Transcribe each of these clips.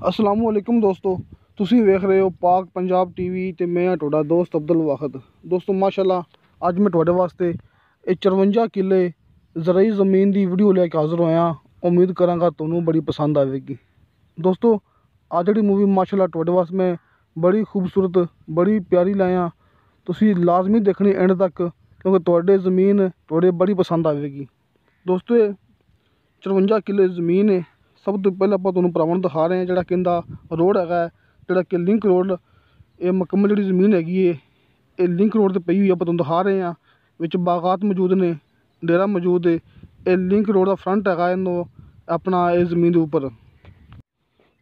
अस्सलाम वालेकुम दोस्तों, ਤੁਸੀਂ ਵੇਖ ਰਹੇ ਹੋ ਪਾਕ ਪੰਜਾਬ ਟੀਵੀ ਤੇ ਮੈਂ ਤੁਹਾਡਾ ਦੋਸਤ ਅਬਦੁਲ ਵਾਹਿਦ। ਦੋਸਤੋ ਮਾਸ਼ਾਅੱਲਾ ਅੱਜ ਮੈਂ ਤੁਹਾਡੇ ਵਾਸਤੇ ਇਹ 54 ਕਿੱਲੇ ਜ਼ਰਾਈ ਜ਼ਮੀਨ ਦੀ ਵੀਡੀਓ ਲੈ ਕੇ ਹਾਜ਼ਰ ਹੋਇਆ। ਉਮੀਦ ਕਰਾਂਗਾ ਤੁਹਾਨੂੰ ਬੜੀ ਪਸੰਦ ਆਵੇਗੀ। ਦੋਸਤੋ ਅੱਜ ਜਿਹੜੀ ਮੂਵੀ ਮਾਸ਼ਾਅੱਲਾ ਤੁਹਾਡੇ ਵਾਸਤੇ ਮੈਂ ਬੜੀ ਖੂਬਸੂਰਤ ਬੜੀ ਪਿਆਰੀ ਲਾਇਆ, ਤੁਸੀਂ ਲਾਜ਼ਮੀ ਦੇਖਣੀ ਐਂਡ ਤੱਕ ਕਿਉਂਕਿ ਤੁਹਾਡੇ ਜ਼ਮੀਨ ਤੁਹਾਡੇ ਬੜੀ ਪਸੰਦ ਆਵੇਗੀ। ਦੋਸਤੋ ਇਹ 54 ਕਿੱਲੇ ਜ਼ਮੀਨ ਹੈ। सब तो पहले आप भरावां नूं दिखा रहे हैं जिहड़ा कहंदा रोड हैगा, जिहड़ा कि लिंक रोड ये मुकम्मल जिहड़ी ज़मीन हैगी है ये लिंक रोड ते पई हुई आप तुहानूं दिखा रहे हैं। विच बागात मौजूद ने, डेरा मौजूद है। ये लिंक रोड का फ्रंट हैगा इन्हों अपना इस ज़मीन के उपर।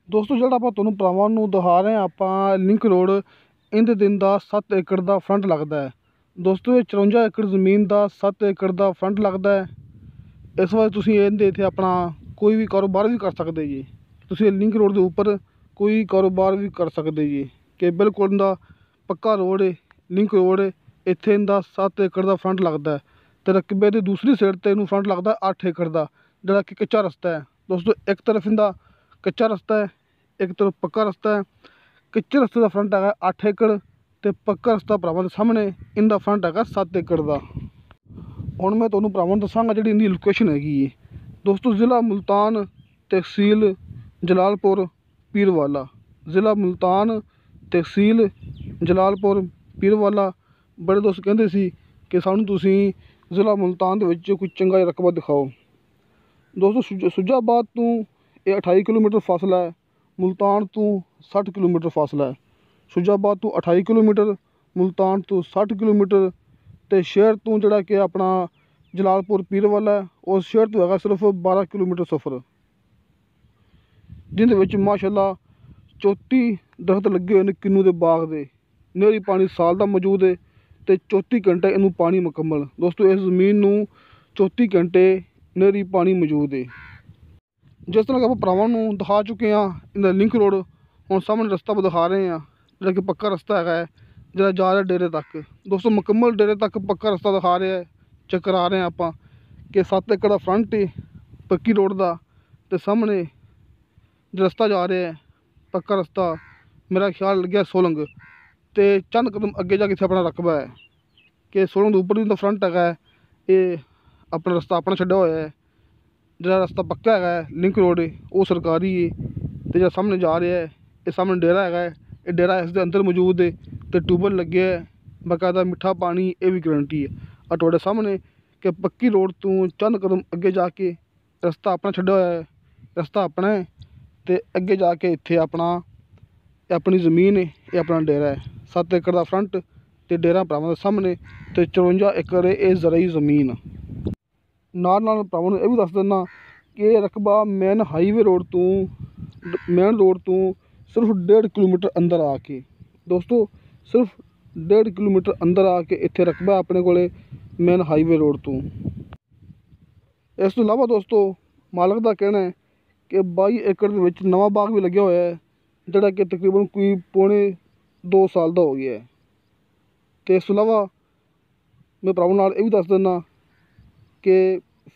दोस्तों जिहड़ा आप तुहानूं भरावां नूं दिखा रहे हैं आपां लिंक रोड इहदे दिन दा 7 एकड़ का फ्रंट लगता है। दोस्तों ये 54 एकड़ ज़मीन का 7 एकड़ का फ्रंट लगता है। इस वास्ते तुसीं इहदे इत्थे अपना कोई भी कारोबार भी कर सकते जी। तुसीं लिंक रोड के उपर कोई कारोबार भी कर सकते जी कि बिल्कुल इनका पक्का रोड है, लिंक रोड है। इत्थे इनका 7 एकड़ का फ्रंट लगता है तो रकबे की दूसरी साइड ते इनू फ्रंट लगता है 8 एकड़ का, जिहड़ा कि कच्चा रस्ता है। दोस्तों एक तरफ इनका कच्चा रस्ता है, एक तरफ पक्का रस्ता है। कच्चे रस्ते का फ्रंट है 8 एकड़ तो पक्का रस्ता भरावां दे सामने इनका फ्रंट है 7 एकड़ का। हुण मैं तुहानूं भरावां नूं दसांगा जिहड़ी इनकी लोकेशन हैगी है। दोस्तों ज़िला मुल्तान, तहसील जलालपुर पीरवाला, ज़िला मुल्तान तहसील जलालपुर पीरवाला। बड़े दोस्त कहते सी कि सानूं तुसीं ज़िला मुल्तान दे विच कोई चंगा रकबा दिखाओ। दोस्तों सुजाबाद तो ये 28 किलोमीटर फासला है, मुल्तान तो 60 किलोमीटर फासला है। सुजाबाद तो 28 किलोमीटर, मुल्तान तो 60 किलोमीटर तो शहर तो जिहड़ा कि अपना जलालपुर पीरवाला है उस शहर तो है सिर्फ 12 किलोमीटर सफ़र, जिंदे विच माशाअल्लाह 34 दरख्त लगे हुए हैं किन्नू के बाग दे। नहरी पानी साल का मौजूद है तो 34 घंटे इनू पानी मुकम्मल। दोस्तों इस ज़मीन नूं 34 घंटे नहरी पानी मौजूद है। जिस तरह कि आप भरावां नूं दिखा चुके हैं इनका लिंक रोड, हुण सामने रस्ता आप दिखा रहे हैं जिहड़ा कि पक्का रस्ता है जिहड़ा जा रहा डेरे तक। दोस्तों मुकम्मल डेरे तक पक्का रस्ता दिखा रहे हैं, चेक करा रहे हैं आप कि 7 एकड़ का फ्रंट है पक्की रोड का तो सामने जो रस्ता जा रहा है पक्का रस्ता मेरा ख्याल लग्या सोलंग तो चंद कदम अगे जाके इत्थे अपना रकबा है कि सोलंग के उपर भी फ्रंट है। ये अपना रस्ता अपना छड्या होया है, जो रस्ता पक्का है लिंक रोड वो सरकारी है। तो जो सामने जा रहा है ये सामने डेरा है, ये डेरा इस अंदर मौजूद है तो ट्यूबल लगे है बाकायदा मिठा पानी ये भी गारंटी है। और तुहाडे सामने कि पक्की रोड तो चंद कदम अगे जाके रस्ता अपना छड्या होया है, रस्ता अपना है तो अगे जाके इत्थे अपना अपनी ज़मीन है, ये अपना डेरा है। 7 एकड़ का फ्रंट तो डेरा भरावां दे सामने तो 54 एकड़ ये ज़राई ज़मीन। नाल नाल भरावां नूं ये भी दस दिना कि रकबा मेन हाईवे रोड तो मेन रोड तो सिर्फ 1.5 किलोमीटर अंदर आके, दोस्तों सिर्फ 1.5 किलोमीटर अंदर आके इत्थे रकबा अपने कोले मेन हाईवे रोड तो। इस तो इलावा दोस्तों मालक का कहना है कि 22 एकड़ के विच नवा बाग भी लग्या होया है जिहड़ा कि तकरीबन कोई पौने 2 साल का हो गया है। तो इस तो इलावा मैं भरावां नाल ये भी दस दिना कि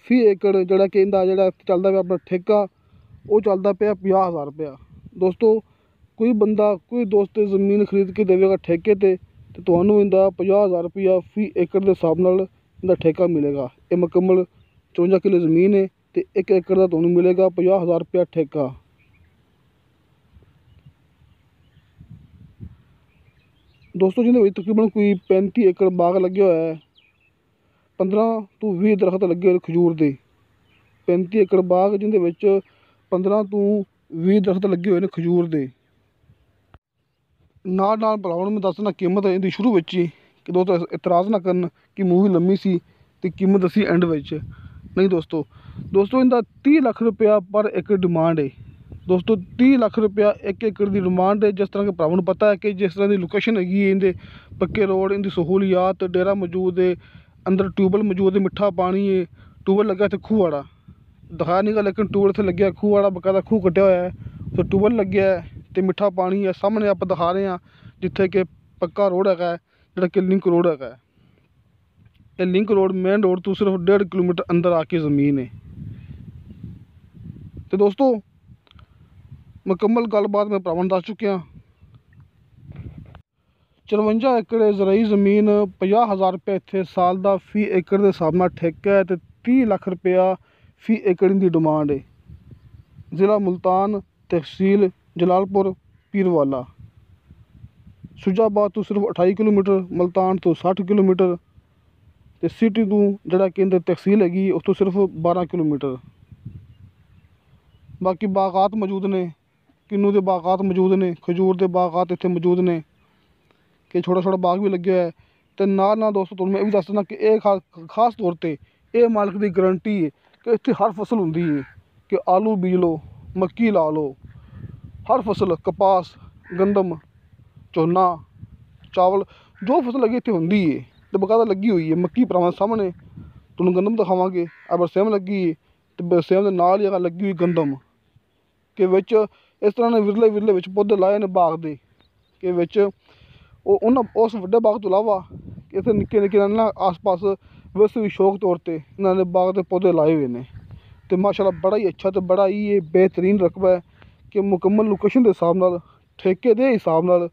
फी एकड़ जिहड़ा कि इहदा जिहड़ा चलदा पिया अपना ठेका वो चलदा पिया 50,000 रुपया। दोस्तों कोई बंदा कोई दोस्त ज़मीन खरीद के देवेगा ठेके ते तो तुहानूं इहदा 50,000 रुपया फी एकड़ के हिसाब नाल इहदा ठेका मिलेगा। ये मुकम्मल 54 किलो ज़मीन है तो 1 एकड़ का तुहानूं मिलेगा 50,000 रुपया ठेका। दोस्तों जिन्हें तकरीबन कोई 35 एकड़ बाग लगे हुआ है, 15 तो 20 दरख्त लगे हुए खजूर के। 35 एकड़ बाग जिन्हें 15 तो 20 दरख्त लगे हुए हैं खजूर के। नाल नाल भरावां नूं मैं दसना कीमत इहदी शुरू विच ही कि दोस्तों इतराज़ ना करन कि मूवी लम्मी सी तो कीमत दसी एंड विच नहीं। दोस्तों इनका 30 लाख रुपया पर एकड़ डिमांड है। दोस्तों 30 लाख रुपया 1 एकड़ की डिमांड है। जिस तरह के भरावां नूं पता है कि जिस तरह की लोकेशन हैगी है इनके पक्के रोड इनकी सहूलियात डेरा मौजूद है, अंदर ट्यूबल मौजूद है, मिठा पानी है, ट्यूबल लगा इत्थे खूह वाड़ा दिखाया नहीं गा लेकिन ट्यूबल इत्थे लग्या खूह वाड़ा बाकायदा खूह कट्टिया होया है तो ट्यूबल लग्या है तो मिठा पानी है। सामने आप दिखा रहे हैं जिथे कि पक्का रोड है जिहड़ा कि लिंक रोड है। ये लिंक रोड मेन रोड तो सिर्फ 1.5 किलोमीटर अंदर आके ज़मीन है। तो दोस्तों ਮੁਕੰਮਲ ਗੱਲਬਾਤ ਮੈਂ ਭਰਾਵਾਂ ਨੂੰ ਦੱਸ ਚੁੱਕਿਆ। 54 ਏਕੜ ਜ਼ਰਾਈ ਜ਼ਮੀਨ, 50,000 ਰੁਪਏ ਇੱਥੇ ਸਾਲ ਦਾ ਫੀ ਏਕੜ ਦੇ ਹਿਸਾਬ ਨਾਲ ਠੇਕਾ ਹੈ, ਅਤੇ 30 ਲੱਖ ਰੁਪਇਆ ਫੀ ਏਕੜ ਦੀ ਡਿਮਾਂਡ ਹੈ। ਜ਼ਿਲ੍ਹਾ ਮੁਲਤਾਨ, ਤਹਿਸੀਲ ਜਲਾਲਪੁਰ ਪੀਰਵਾਲਾ। ਸੁਜਾਬਾਦ ਤੋਂ ਸਿਰਫ 28 ਕਿਲੋਮੀਟਰ, ਮੁਲਤਾਨ ਤੋਂ 60 ਕਿਲੋਮੀਟਰ, ਅਤੇ ਸਿਟੀ ਤੋਂ ਜਿਹੜਾ ਕਿ ਅੰਦਰ ਤਹਿਸੀਲ ਹੈਗੀ ਉਸ ਤੋਂ ਸਿਰਫ 12 ਕਿਲੋਮੀਟਰ। ਬਾਕੀ ਬਾਗਾਤ ਮੌਜੂਦ ਨੇ, ਕਿੰਨੂ ਦੇ ਬਾਗਾਤ ਮੌਜੂਦ ਨੇ, ਖਜੂਰ ਦੇ ਬਾਗਾਤ ਇੱਥੇ ਮੌਜੂਦ ਨੇ, ਕਿ ਛੋਟਾ ਬਾਗ ਵੀ ਲੱਗਿਆ ਹੋਇਆ ਹੈ। ਅਤੇ ਨਾਲ ਦੋਸਤੋ ਤੁਹਾਨੂੰ ਮੈਂ ਇਹ ਵੀ ਦੱਸ ਦਿੰਦਾ ਕਿ ਇਹ ਖਾਸ ਤੌਰ 'ਤੇ ਇਹ ਮਾਲਕ ਦੀ ਗਰੰਟੀ ਹੈ ਕਿ ਇੱਥੇ ਹਰ ਫਸਲ ਹੁੰਦੀ ਹੈ, ਕਿ ਆਲੂ ਬੀਜ ਲਓ, ਮੱਕੀ ਲਾ ਲਓ, ਹਰ ਫਸਲ, ਕਪਾਸ, ਗੰਦਮ, ਝੋਨਾ, ਚਾਵਲ, ਜੋ ਫਸਲ ਲੱਗੀ ਇੱਥੇ ਹੁੰਦੀ ਹੈ ਅਤੇ ਬਕਾਇਦਾ ਲੱਗੀ ਹੋਈ ਹੈ। ਮੱਕੀ ਭਰਾਵਾਂ ਸਾਹਮਣੇ ਤੁਹਾਨੂੰ ਗੰਦਮ ਦਿਖਾਵਾਂਗੇ, ਆ ਬਰਸੇਮ ਲੱਗੀ ਹੈ, ਅਤੇ ਬਰਸੇਮ ਦੇ ਨਾਲ ਹੀ ਲੱਗੀ ਹੋਈ ਗੰਦਮ, ਕਿ ਵਿੱਚ ਇਸ ਤਰ੍ਹਾਂ ਨੇ ਵਿਰਲੇ ਵਿੱਚ ਪੌਦੇ ਲਾਏ ਨੇ ਬਾਗ ਦੇ, ਕਿ ਵਿੱਚ ਉਸ ਵੱਡੇ ਬਾਗ ਤੋਂ ਇਲਾਵਾ ਇੱਥੇ ਨਿੱਕੇ ਨਾ ਆਸ ਪਾਸ ਵੈਸੇ ਵੀ ਸ਼ੌਕ ਤੌਰ 'ਤੇ ਇਹਨਾਂ ਨੇ ਬਾਗ ਦੇ ਪੌਦੇ ਲਾਏ ਹੋਏ ਨੇ। ਅਤੇ ਮਾਸ਼ਾਅੱਲਾ ਬੜਾ ਹੀ ਅੱਛਾ ਅਤੇ ਬੜਾ ਹੀ ਇਹ ਬਿਹਤਰੀਨ ਰਕਬਾ ਹੈ, ਕਿ ਮੁਕੰਮਲ ਲੋਕੇਸ਼ਨ ਦੇ ਹਿਸਾਬ ਨਾਲ, ਠੇਕੇ ਦੇ ਹਿਸਾਬ ਨਾਲ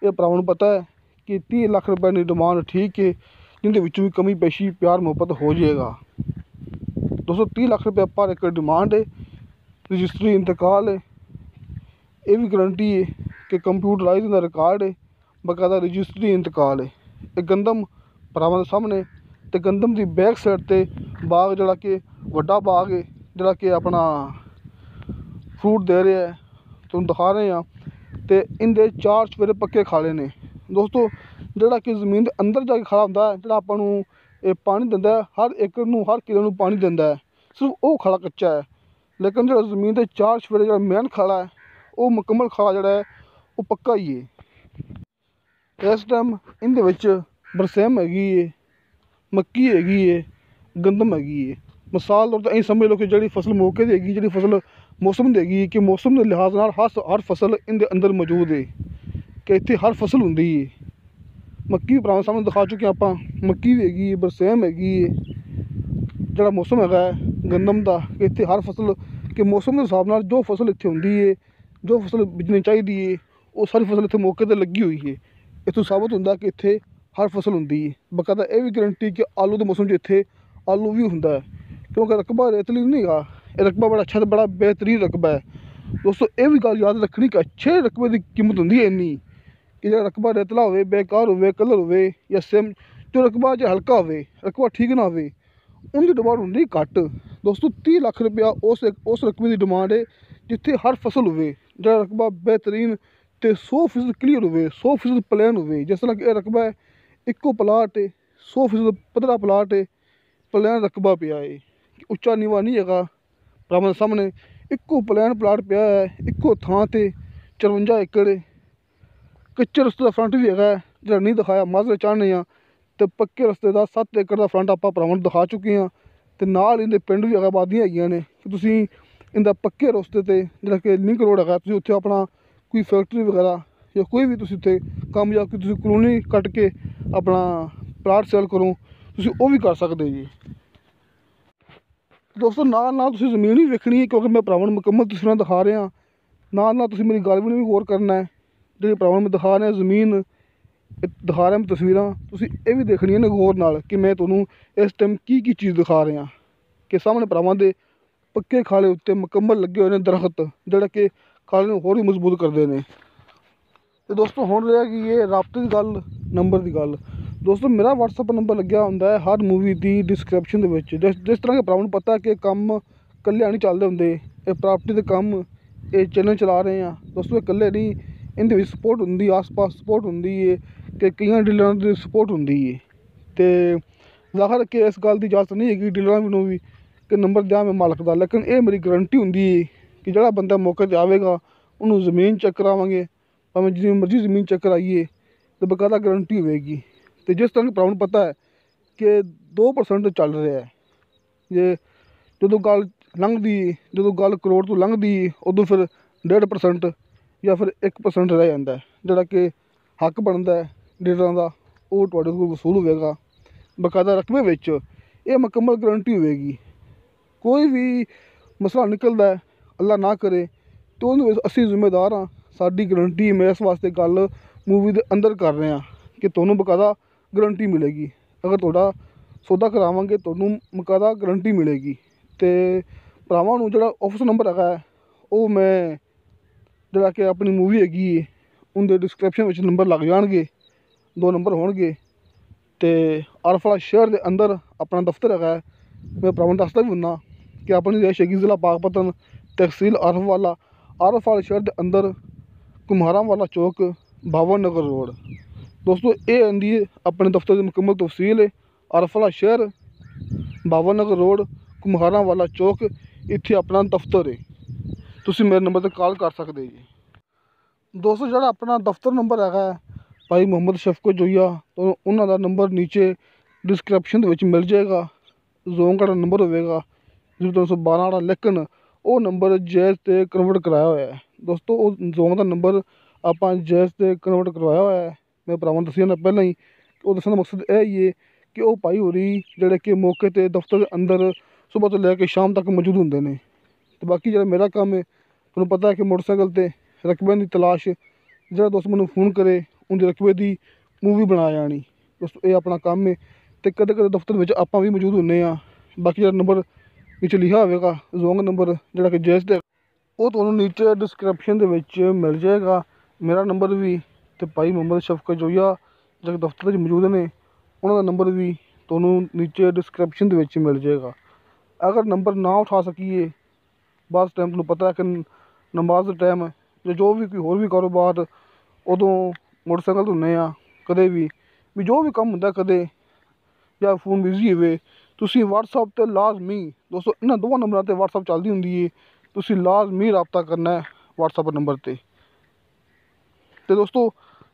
ਇਹ ਭਰਾਵਾਂ ਨੂੰ ਪਤਾ ਹੈ ਕਿ 30 ਲੱਖ ਰੁਪਏ ਦੀ ਡਿਮਾਂਡ ਠੀਕ ਹੈ, ਜਿਹਦੇ ਵਿੱਚੋਂ ਵੀ ਕਮੀ ਪੇਸ਼ੀ ਪਿਆਰ ਮੁਹੱਬਤ ਹੋ ਜਾਏਗਾ। 230 ਲੱਖ ਰੁਪਏ ਪਰ ਏਕੜ ਡਿਮਾਂਡ ਹੈ। ਰਜਿਸਟਰੀ ਇੰਤਕਾਲ ਹੈ, ਇਹ ਵੀ ਗਰੰਟੀ ਹੈ ਕਿ ਕੰਪਿਊਟਰਾਈਜ਼ ਦਾ ਰਿਕਾਰਡ ਹੈ, ਬਕਾਇਦਾ ਰਜਿਸਟਰੀ ਇੰਤਕਾਲ ਹੈ। ਇਹ ਗੰਦਮ ਭਰਾਵਾਂ ਦੇ ਸਾਹਮਣੇ, ਅਤੇ ਗੰਦਮ ਦੀ ਬੈਕ ਸਾਈਡ 'ਤੇ ਬਾਗ ਜਿਹੜਾ ਕਿ ਵੱਡਾ ਬਾਗ ਹੈ, ਜਿਹੜਾ ਕਿ ਆਪਣਾ ਫਰੂਟ ਦੇ ਰਿਹਾ ਹੈ, ਤੁਹਾਨੂੰ ਦਿਖਾ ਰਹੇ ਹਾਂ। ਅਤੇ ਇਹਦੇ 4 ਚੁਫੇਰੇ ਪੱਕੇ ਖਾਲੇ ਨੇ ਦੋਸਤੋ। ਜਿਹੜਾ ਕਿ ਜ਼ਮੀਨ ਦੇ ਅੰਦਰ ਜਾ ਕੇ ਖਾਲਾ ਹੁੰਦਾ ਹੈ, ਜਿਹੜਾ ਆਪਾਂ ਨੂੰ ਇਹ ਪਾਣੀ ਦਿੰਦਾ ਹੈ, ਹਰ ਏਕੜ ਨੂੰ, ਹਰ ਕਿੱਲੇ ਨੂੰ ਪਾਣੀ ਦਿੰਦਾ ਹੈ, ਸਿਰਫ ਉਹ ਖਾਲਾ ਕੱਚਾ ਹੈ। ਲੇਕਿਨ ਜਿਹੜਾ ਜ਼ਮੀਨ ਦੇ 4 ਚੁਫੇਰੇ ਜਿਹੜਾ ਮੇਨ ਖਾਲਾ ਹੈ, ਉਹ ਮੁਕੰਮਲ ਖਾਲਾ ਜਿਹੜਾ ਹੈ ਉਹ ਪੱਕਾ ਹੀ ਹੈ। ਇਸ ਟਾਈਮ ਇਹਦੇ ਵਿੱਚ ਬਰਸੇਮ ਹੈਗੀ ਹੈ, ਮੱਕੀ ਹੈਗੀ ਹੈ, ਗੰਦਮ ਹੈਗੀ ਹੈ। ਮਿਸਾਲ ਤੌਰ 'ਤੇ ਅਸੀਂ ਸਮਝ ਲਓ ਕਿ ਜਿਹੜੀ ਫਸਲ ਮੌਕੇ ਦੀ ਹੈਗੀ, ਜਿਹੜੀ ਫਸਲ ਮੌਸਮ ਦੀ ਹੈਗੀ, ਕਿ ਮੌਸਮ ਦੇ ਲਿਹਾਜ਼ ਨਾਲ ਹਰ ਫਸਲ ਇਹਦੇ ਅੰਦਰ ਮੌਜੂਦ ਹੈ, ਕਿ ਇੱਥੇ ਹਰ ਫਸਲ ਹੁੰਦੀ ਹੈ। ਮੱਕੀ ਵੀ ਭਰਾਵਾਂ ਸਾਹਮਣੇ ਦਿਖਾ ਚੁੱਕੇ ਆਪਾਂ, ਮੱਕੀ ਵੀ ਹੈਗੀ ਹੈ, ਬਰਸੇਮ ਹੈਗੀ ਹੈ। ਜਿਹੜਾ ਮੌਸਮ ਹੈਗਾ ਹੈ ਗੰਦਮ ਦਾ, ਕਿ ਇੱਥੇ ਹਰ ਫਸਲ, ਕਿ ਮੌਸਮ ਦੇ ਹਿਸਾਬ ਨਾਲ ਜੋ ਫਸਲ ਇੱਥੇ ਹੁੰਦੀ ਹੈ, ਜੋ ਫਸਲ ਬੀਜਣੀ ਚਾਹੀਦੀ ਹੈ, ਉਹ ਸਾਰੀ ਫਸਲ ਇੱਥੇ ਮੌਕੇ 'ਤੇ ਲੱਗੀ ਹੋਈ ਹੈ। ਇੱਥੋਂ ਸਾਬਤ ਹੁੰਦਾ ਕਿ ਇੱਥੇ ਹਰ ਫਸਲ ਹੁੰਦੀ ਹੈ। ਬਕਾਇਦਾ ਇਹ ਵੀ ਗਰੰਟੀ ਕਿ ਆਲੂ ਦੇ ਮੌਸਮ 'ਚ ਇੱਥੇ ਆਲੂ ਵੀ ਹੁੰਦਾ ਹੈ, ਕਿਉਂਕਿ ਰਕਬਾ ਰੇਤਲੀ ਨਹੀਂ ਹੈਗਾ, ਇਹ ਰਕਬਾ ਬੜਾ ਅੱਛਾ ਅਤੇ ਬੜਾ ਬਿਹਤਰੀਨ ਰਕਬਾ ਹੈ ਦੋਸਤੋ। ਇਹ ਵੀ ਗੱਲ ਯਾਦ ਰੱਖਣੀ ਕਿ ਅੱਛੇ ਰਕਬੇ ਦੀ ਕੀਮਤ ਹੁੰਦੀ ਹੈ ਇੰਨੀ, ਕਿ ਜਿਹੜਾ ਰਕਬਾ ਰੇਤਲਾ ਹੋਵੇ, ਬੇਕਾਰ ਹੋਵੇ, ਕਲਰ ਹੋਵੇ ਜਾਂ ਸਿਮ, ਜੋ ਰਕਬਾ ਜੇ ਹਲਕਾ ਹੋਵੇ, ਰਕਬਾ ਠੀਕ ਨਾ ਹੋਵੇ, ਉਹਦੀ ਡਿਮਾਂਡ ਹੁੰਦੀ ਘੱਟ ਦੋਸਤੋ। 30 ਲੱਖ ਰੁਪਇਆ ਉਸ ਰਕਬੇ ਦੀ ਡਿਮਾਂਡ ਹੈ, ਜਿੱਥੇ ਹਰ ਫਸਲ ਹੋਵੇ, ਜਿਹੜਾ ਰਕਬਾ ਬਿਹਤਰੀਨ ਅਤੇ 100% ਕਲੀਅਰ ਹੋਵੇ, 100% ਪਲੈਨ ਹੋਵੇ। ਜਿਸ ਤਰ੍ਹਾਂ ਕਿ ਇਹ ਰਕਬਾ ਹੈ, ਇੱਕੋ ਪਲਾਟ ਹੈ, 100% ਪੱਧਰਾ ਪਲਾਟ ਹੈ, ਪਲੈਨ ਰਕਬਾ ਪਿਆ ਹੈ, ਉੱਚਾ ਨੀਵਾਂ ਨਹੀਂ ਹੈਗਾ। ਭਰਾਵਾਂ ਦੇ ਸਾਹਮਣੇ ਇੱਕੋ ਪਲੈਨ ਪਲਾਟ ਪਿਆ ਹੈ, ਇੱਕੋ ਥਾਂ 'ਤੇ 54 ਏਕੜ। ਕੱਚੇ ਰਸਤੇ ਦਾ ਫਰੰਟ ਵੀ ਹੈਗਾ, ਜਿਹੜਾ ਨਹੀਂ ਦਿਖਾਇਆ, ਮਾਜ਼ਰੇ ਚਾਹੁੰਦੇ ਹਾਂ। ਅਤੇ ਪੱਕੇ ਰਸਤੇ ਦਾ 7 ਏਕੜ ਦਾ ਫਰੰਟ ਆਪਾਂ ਭਰਾਵਾਂ ਨੂੰ ਦਿਖਾ ਚੁੱਕੇ ਹਾਂ। ਅਤੇ ਨਾਲ ਇਹਦੇ ਪਿੰਡ ਵੀ ਹੈਗਾ, ਆਬਾਦੀਆਂ ਹੈਗੀਆਂ ਨੇ, ਕਿ ਤੁਸੀਂ ਇਹਦਾ ਪੱਕੇ ਰਸਤੇ 'ਤੇ ਜਿਹੜਾ ਕਿ ਲਿੰਕ ਰੋਡ ਹੈਗਾ, ਤੁਸੀਂ ਉੱਥੇ ਆਪਣਾ ਕੋਈ ਫੈਕਟਰੀ ਵਗੈਰਾ ਜਾਂ ਕੋਈ ਵੀ ਤੁਸੀਂ ਉੱਥੇ ਕੰਮ, ਜਾਂ ਕਿ ਤੁਸੀਂ ਕਲੋਨੀ ਕੱਟ ਕੇ ਆਪਣਾ ਪਲਾਟ ਸੇਲ ਕਰੋ, ਤੁਸੀਂ ਉਹ ਵੀ ਕਰ ਸਕਦੇ ਜੀ ਦੋਸਤੋ। ਨਾਲ ਤੁਸੀਂ ਜ਼ਮੀਨ ਵੀ ਵੇਖਣੀ ਹੈ, ਕਿਉਂਕਿ ਮੈਂ ਭਰਾਵਾਂ ਨੂੰ ਮੁਕੰਮਲ ਤਸਵੀਰਾਂ ਦਿਖਾ ਰਿਹਾ। ਨਾਲ ਤੁਸੀਂ ਮੇਰੀ ਗੱਲ ਵੀ ਗੌਰ ਕਰਨਾ ਹੈ। ਜਿਹੜੀ ਭਰਾਵਾਂ ਨੂੰ ਮੈਂ ਦਿਖਾ ਰਿਹਾ ਜ਼ਮੀਨ, ਦਿਖਾ ਰਿਹਾ ਮੈਂ ਤਸਵੀਰਾਂ, ਤੁਸੀਂ ਇਹ ਵੀ ਦੇਖਣੀਆਂ ਨੇ ਗੌਰ ਨਾਲ, ਕਿ ਮੈਂ ਤੁਹਾਨੂੰ ਇਸ ਟਾਈਮ ਕੀ ਚੀਜ਼ ਦਿਖਾ ਰਿਹਾ। ਕਿ ਸਾਹਮਣੇ ਭਰਾਵਾਂ ਦੇ ਪੱਕੇ ਖਾਲੇ ਉੱਤੇ ਮੁਕੰਮਲ ਲੱਗੇ ਹੋਏ ਨੇ ਦਰਖਤ, ਜਿਹੜਾ ਕਿ ਖਾਲੇ ਨੂੰ ਹੋਰ ਵੀ ਮਜ਼ਬੂਤ ਕਰਦੇ ਨੇ। ਅਤੇ ਦੋਸਤੋ ਹੁਣ ਰਿਹਾ ਕਿ ਇਹ ਰਾਬਤੇ ਦੀ ਗੱਲ, ਨੰਬਰ ਦੀ ਗੱਲ ਦੋਸਤੋ, ਮੇਰਾ WhatsApp ਨੰਬਰ ਲੱਗਿਆ ਹੁੰਦਾ ਹੈ ਹਰ ਮੂਵੀ ਦੀ ਡਿਸਕ੍ਰਿਪਸ਼ਨ ਦੇ ਵਿੱਚ। ਜਿਸ ਤਰ੍ਹਾਂ ਕਿ ਭਰਾਵਾਂ ਨੂੰ ਪਤਾ ਕਿ ਕੰਮ ਇਕੱਲਿਆਂ ਨਹੀਂ ਚੱਲਦੇ ਹੁੰਦੇ, ਇਹ ਪ੍ਰਾਪਰਟੀ ਦੇ ਕੰਮ, ਇਹ ਚੈਨਲ ਚਲਾ ਰਹੇ ਹਾਂ ਦੋਸਤੋ, ਇਹ ਇਕੱਲੇ ਨਹੀਂ, ਇਹਦੇ ਵਿੱਚ ਸਪੋਰਟ ਹੁੰਦੀ, ਆਸ-ਪਾਸ ਸਪੋਰਟ ਹੁੰਦੀ ਹੈ, ਕਿ ਕਈਆਂ ਡੀਲਰਾਂ ਦੀ ਸਪੋਰਟ ਹੁੰਦੀ ਹੈ। ਅਤੇ ਜ਼ਾਹਰ ਕਿ ਇਸ ਗੱਲ ਦੀ ਇਜਾਜ਼ਤ ਨਹੀਂ ਹੈਗੀ ਡੀਲਰਾਂ ਨੂੰ ਵੀ ਕਿ ਨੰਬਰ ਦਿਆਂ ਮੈਂ ਮਾਲਕ ਦਾ, ਲੇਕਿਨ ਇਹ ਮੇਰੀ ਗਰੰਟੀ ਹੁੰਦੀ ਹੈ ਕਿ ਜਿਹੜਾ ਬੰਦਾ ਮੌਕੇ 'ਤੇ ਆਵੇਗਾ, ਉਹਨੂੰ ਜ਼ਮੀਨ ਚੈੱਕ ਕਰਾਵਾਂਗੇ, ਭਾਵੇਂ ਜਿੰਨੀ ਮਰਜ਼ੀ ਜ਼ਮੀਨ ਚੈੱਕ ਕਰਾਈਏ, ਅਤੇ ਬਕਾਇਦਾ ਗਰੰਟੀ ਹੋਵੇਗੀ। ਅਤੇ ਜਿਸ ਤਰ੍ਹਾਂ ਕਿ ਭਰਾਵਾਂ ਨੂੰ ਪਤਾ ਹੈ ਕਿ 2% ਚੱਲ ਰਿਹਾ ਹੈ, ਜੇ ਜਦੋਂ ਗੱਲ ਲੰਘਦੀ, ਜਦੋਂ ਗੱਲ ਕਰੋੜ ਤੋਂ ਲੰਘਦੀ, ਉਦੋਂ ਫਿਰ 1.5% ਜਾਂ ਫਿਰ 1% ਰਹਿ ਜਾਂਦਾ, ਜਿਹੜਾ ਕਿ ਹੱਕ ਬਣਦਾ ਹੈ ਡੀਲਰਾਂ ਦਾ, ਉਹ ਤੁਹਾਡੇ ਕੋਲ ਵਸੂਲ ਹੋਵੇਗਾ ਬਕਾਇਦਾ ਰਕਬੇ ਵਿੱਚ। ਇਹ ਮੁਕੰਮਲ ਗਰੰਟੀ ਹੋਵੇਗੀ। ਕੋਈ ਵੀ ਮਸਲਾ ਨਿਕਲਦਾ, ਅੱਲਾ ਨਾ ਕਰੇ, ਤੇ ਉਹਨੂੰ ਅਸੀਂ ਜ਼ਿੰਮੇਦਾਰ ਹਾਂ। ਸਾਡੀ ਗਰੰਟੀ, ਮੈਂ ਇਸ ਵਾਸਤੇ ਗੱਲ ਮੂਵੀ ਦੇ ਅੰਦਰ ਕਰ ਰਿਹਾ ਕਿ ਤੁਹਾਨੂੰ ਬਕਾਇਦਾ ਗਰੰਟੀ ਮਿਲੇਗੀ। ਅਗਰ ਤੁਹਾਡਾ ਸੌਦਾ ਕਰਾਵਾਂਗੇ ਤੁਹਾਨੂੰ ਬਕਾਇਦਾ ਗਰੰਟੀ ਮਿਲੇਗੀ। ਅਤੇ ਭਰਾਵਾਂ ਨੂੰ ਜਿਹੜਾ ਆਫਿਸ ਨੰਬਰ ਹੈਗਾ ਉਹ ਮੈਂ ਜਿਹੜਾ ਕਿ ਆਪਣੀ ਮੂਵੀ ਹੈਗੀ ਹੈ ਉਹਦੇ ਡਿਸਕ੍ਰਿਪਸ਼ਨ ਵਿੱਚ ਨੰਬਰ ਲੱਗ ਜਾਣਗੇ, 2 ਨੰਬਰ ਹੋਣਗੇ। ਅਤੇ ਆਰਫ ਵਾਲਾ ਸ਼ਹਿਰ ਦੇ ਅੰਦਰ ਆਪਣਾ ਦਫ਼ਤਰ ਹੈਗਾ। ਮੈਂ ਭਰਾਵਾਂ ਨੂੰ ਦੱਸਦਾ ਵੀ ਹੁੰਦਾ ਕਿ ਆਪਣੀ ਰਿਹਾਇਸ਼ ਹੈਗੀ ਜ਼ਿਲ੍ਹਾ ਪਾਕਪਤਨ, ਤਹਿਸੀਲ ਆਰਫ ਵਾਲਾ ਸ਼ਹਿਰ ਦੇ ਅੰਦਰ, ਘੁਮਾਰਾਂ ਵਾਲਾ ਚੌਕ, ਬਾਵਨ ਨਗਰ ਰੋਡ। ਦੋਸਤੋ ਇਹ ਆਉਂਦੀ ਹੈ ਆਪਣੇ ਦਫ਼ਤਰ ਦੀ ਮੁਕੰਮਲ ਤਫਸੀਲ ਹੈ। ਆਰਫ ਵਾਲਾ ਸ਼ਹਿਰ, ਬਾਵਨ ਨਗਰ ਰੋਡ, ਘੁਮਾਰਾਂ ਵਾਲਾ ਚੌਕ, ਇੱਥੇ ਆਪਣਾ ਦਫ਼ਤਰ ਹੈ। ਤੁਸੀਂ ਮੇਰੇ ਨੰਬਰ 'ਤੇ ਕਾਲ ਕਰ ਸਕਦੇ ਜੀ। ਦੋਸਤੋ ਜਿਹੜਾ ਆਪਣਾ ਦਫ਼ਤਰ ਨੰਬਰ ਹੈਗਾ ਭਾਈ ਮੁਹੰਮਦ ਸ਼ਫਕਤ ਜੋਈਆ, ਉਹਨਾਂ ਦਾ ਨੰਬਰ ਨੀਚੇ ਡਿਸਕ੍ਰਿਪਸ਼ਨ ਦੇ ਵਿੱਚ ਮਿਲ ਜਾਏਗਾ। ਜ਼ੋਨ ਦਾ ਨੰਬਰ ਹੋਵੇਗਾ 0312 ਵਾਲਾ, ਲੇਕਿਨ ਉਹ ਨੰਬਰ ਜੈਜ਼ 'ਤੇ ਕਨਵਰਟ ਕਰਾਇਆ ਹੋਇਆ ਹੈ। ਦੋਸਤੋ ਉਹ ਜ਼ੋਨ ਦਾ ਨੰਬਰ ਆਪਾਂ ਜੈਜ਼ 'ਤੇ ਕਨਵਰਟ ਕਰਵਾਇਆ ਹੋਇਆ ਹੈ। ਮੈਂ ਭਰਾਵਾਂ ਨੂੰ ਦੱਸਿਆ ਨਾ ਪਹਿਲਾਂ ਹੀ, ਉਹ ਦੱਸਣ ਦਾ ਮਕਸਦ ਇਹ ਹੀ ਹੈ ਕਿ ਉਹ ਭਾਈ ਹੋਰੀ ਜਿਹੜੇ ਕਿ ਮੌਕੇ 'ਤੇ ਦਫ਼ਤਰ ਦੇ ਅੰਦਰ ਸੁਬਾਹ ਤੋਂ ਲੈ ਕੇ ਸ਼ਾਮ ਤੱਕ ਮੌਜੂਦ ਹੁੰਦੇ ਨੇ। ਅਤੇ ਬਾਕੀ ਜਿਹੜਾ ਮੇਰਾ ਕੰਮ ਹੈ, ਤੁਹਾਨੂੰ ਪਤਾ ਹੈ ਕਿ ਮੋਟਰਸਾਈਕਲ 'ਤੇ ਰਕਬਿਆਂ ਦੀ ਤਲਾਸ਼, ਜਿਹੜਾ ਦੋਸਤ ਮੈਨੂੰ ਫੋਨ ਕਰੇ ਉਹਦੇ ਰਕਬੇ ਦੀ ਮੂਵੀ ਬਣਾ ਜਾਣੀ। ਦੋਸਤੋ ਇਹ ਆਪਣਾ ਕੰਮ ਹੈ। ਅਤੇ ਕਦੇ ਕਦੇ ਦਫ਼ਤਰ ਵਿੱਚ ਆਪਾਂ ਵੀ ਮੌਜੂਦ ਹੁੰਦੇ ਹਾਂ। ਬਾਕੀ ਜਿਹੜਾ ਨੰਬਰ ਨੀਚੇ ਲਿਖਿਆ ਹੋਵੇਗਾ ਜ਼ੋਨ ਨੰਬਰ ਜਿਹੜਾ ਕਿ ਜੈਜ਼ 'ਤੇ, ਉਹ ਤੁਹਾਨੂੰ ਨੀਚੇ ਡਿਸਕ੍ਰਿਪਸ਼ਨ ਦੇ ਵਿੱਚ ਮਿਲ ਜਾਏਗਾ। ਮੇਰਾ ਨੰਬਰ ਵੀ ਅਤੇ ਭਾਈ ਮੁਹੰਮਦ ਸ਼ਫਕਤ ਜੋਈਆ ਜਿਹੜੇ ਦਫ਼ਤਰ ਵਿੱਚ ਮੌਜੂਦ ਨੇ ਉਹਨਾਂ ਦਾ ਨੰਬਰ ਵੀ ਤੁਹਾਨੂੰ ਨੀਚੇ ਡਿਸਕ੍ਰਿਪਸ਼ਨ ਦੇ ਵਿੱਚ ਮਿਲ ਜਾਏਗਾ। ਅਗਰ ਨੰਬਰ ਨਾ ਉਠਾ ਸਕੀਏ ਬਾਅਦ ਟਾਈਮ, ਤੁਹਾਨੂੰ ਪਤਾ ਹੈ ਕਿ ਨਮਾਜ਼ ਦਾ ਟਾਈਮ ਹੈ ਜਾਂ ਜੋ ਵੀ ਕੋਈ ਹੋਰ ਵੀ ਕਾਰੋਬਾਰ, ਉਦੋਂ ਮੋਟਰਸਾਈਕਲ 'ਤੇ ਹੁੰਦੇ ਹਾਂ, ਕਦੇ ਵੀ ਜੋ ਵੀ ਕੰਮ ਹੁੰਦਾ, ਕਦੇ ਜਾਂ ਫੋਨ ਬਿਜ਼ੀ ਹੋਵੇ, ਤੁਸੀਂ ਵਟਸਐਪ 'ਤੇ ਲਾਜ਼ਮੀ, ਦੋਸਤੋ ਇਹਨਾਂ ਦੋਵਾਂ ਨੰਬਰਾਂ 'ਤੇ ਵਟਸਐਪ ਚੱਲਦੀ ਹੁੰਦੀ ਹੈ, ਤੁਸੀਂ ਲਾਜ਼ਮੀ ਰਾਬਤਾ ਕਰਨਾ ਹੈ ਵਟਸਐਪ ਨੰਬਰ 'ਤੇ। ਅਤੇ ਦੋਸਤੋ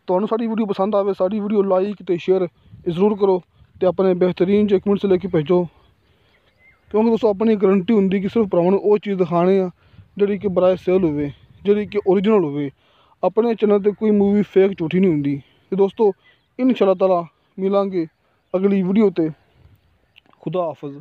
ਤੁਹਾਨੂੰ ਸਾਡੀ ਵੀਡੀਓ ਪਸੰਦ ਆਵੇ, ਸਾਡੀ ਵੀਡੀਓ ਲਾਈਕ ਅਤੇ ਸ਼ੇਅਰ ਜ਼ਰੂਰ ਕਰੋ ਅਤੇ ਆਪਣੇ ਬਿਹਤਰੀਨ ਜਿਹੇ ਕਮੈਂਟਸ ਲੈ ਕੇ ਭੇਜੋ। ਕਿਉਂਕਿ ਦੋਸਤੋ ਆਪਣੀ ਗਰੰਟੀ ਹੁੰਦੀ ਕਿ ਸਿਰਫ ਭਰਾਵਾਂ ਨੂੰ ਉਹ ਚੀਜ਼ ਦਿਖਾਉਣੀ ਆ ਜਿਹੜੀ ਕਿ ਬਰਾਏ ਸੇਲ ਹੋਵੇ, ਜਿਹੜੀ ਕਿ ਓਰੀਜਨਲ ਹੋਵੇ। ਆਪਣੇ ਚੈਨਲ 'ਤੇ ਕੋਈ ਮੂਵੀ ਫੇਕ ਝੂਠੀ ਨਹੀਂ ਹੁੰਦੀ। ਅਤੇ ਦੋਸਤੋ ਇਨਸ਼ਾ ਅੱਲਾਹ ਤਾਲਾ ਮਿਲਾਂਗੇ ਅਗਲੀ ਵੀਡੀਓ 'ਤੇ। ਖੁਦਾ ਹਾਫਿਜ਼।